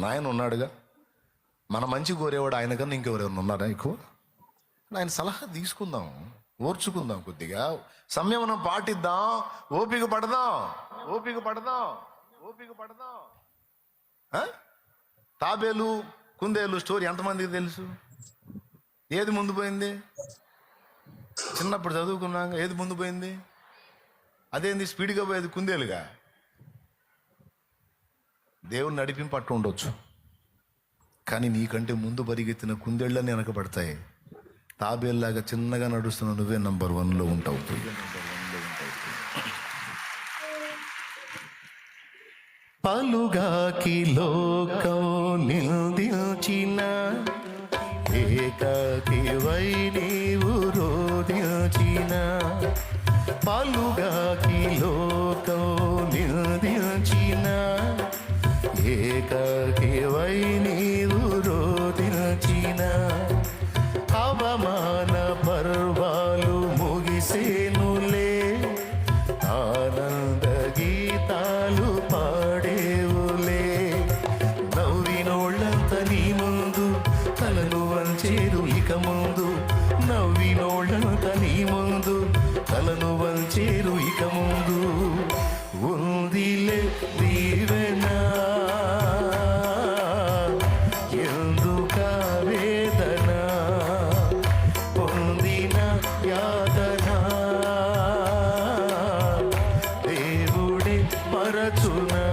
నాయన ఉన్నాడుగా, మన మంచి కోరేవాడు ఆయన కన్నా ఇంకెవరెవరు ఉన్నారా ఎక్కువ? ఆయన సలహా తీసుకుందాం, ఓర్చుకుందాం, కొద్దిగా సంయమనం పాటిద్దాం, ఓపిక పడదాం. తాబేలు కుందేలు స్టోరీ ఎంతమందికి తెలుసు? ఏది ముందు పోయింది? చిన్నప్పుడు చదువుకున్నాక ఏది ముందు పోయింది? అదేంది స్పీడ్గా పోయేది? కుందేలుగా. దేవుని నడిపింపట్టు ఉండొచ్చు, కానీ నీకంటే ముందు పరిగెత్తిన కుందేళ్ళని వెనకబడతాయి. తాబేల్లాగా చిన్నగా నడుస్తున్న నువ్వే నంబర్ 1లో ఉంటావు. పలుగాకి లోకం నిందించిన ఏకాకి వై నీవు రోదించిన, పలుగాకి లోకం నిందించిన ఏకాకి వై నీవు రోదించిన, అవమాన పర్వాలు ముగిసేనులే, ఆనంద గీతాలు పాడేవులే, నవ్వినోళ్ళంత నీ ముందు తలను వంచేరు ఇక ముందు, నవ్వినోళ్ళంత నీ ముందు తలను వంచేరు ఇక ముందు, ఉందిలే దీవెన ఎందుక వేదన, పొందిన యాతన దేవుడే మరచునా,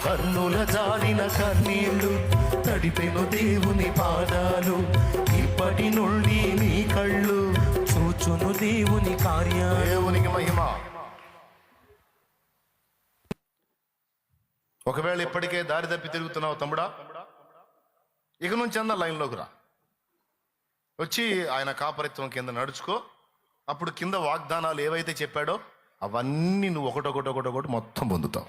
కన్నుల జారిన కన్నీళ్ళు తడిపెను దేవుని పాదాలు, ఇప్పటి నుండి నీ కళ్ళు చూచును దేవుని కార్యాలు. దేవునికి మహిమ. ఒకవేళ ఇప్పటికే దారి తప్పి తిరుగుతున్నావు తమ్ముడా, ఇక నుంచి అన్న లైన్లోకి రా, వచ్చి ఆయన కాపరిత్వం కింద నడుచుకో. అప్పుడు కింద వాగ్దానాలు ఏవైతే చెప్పాడో అవన్నీ నువ్వు ఒకటొకటి మొత్తం పొందుతావు.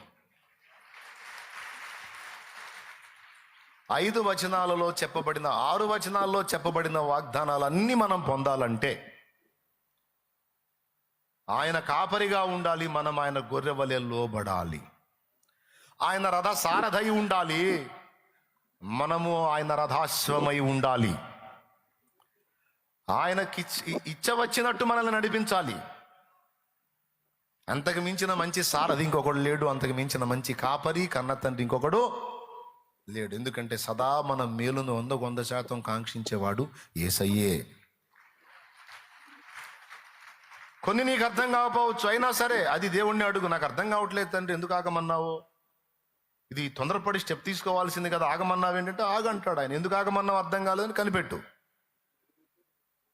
5 వచనాలలో చెప్పబడిన 6 వచనాల్లో చెప్పబడిన వాగ్దానాలన్నీ మనం పొందాలంటే ఆయన కాపరిగా ఉండాలి, మనం ఆయన గొర్రె వలె లోబడాలి. ఆయన రథ సారథై ఉండాలి, మనము ఆయన రథాశ్వమై ఉండాలి. ఆయనకి ఇచ్చవచ్చినట్టు మనల్ని నడిపించాలి. అంతకు మించిన మంచి సారథి ఇంకొకడు లేడు, అంతకు మించిన మంచి కాపరి కన్న తండ్రి ఇంకొకడు లేడు. ఎందుకంటే సదా మన మేలును 100% కాంక్షించేవాడు యేసయ్యే. కొన్ని నీకు అర్థం కాకపోవచ్చు, అయినా సరే అది దేవుణ్ణి అడుగు. నాకు అర్థం కావట్లేదు తండ్రి, ఎందుకు ఆగమన్నావు? ఇది తొందరపడి స్టెప్ తీసుకోవాల్సింది కదా, ఆగమన్నావు ఏంటంటే ఆగంటాడు ఆయన. ఎందుకు ఆగమన్నావు అర్థం కాలేదని కనిపెట్టు.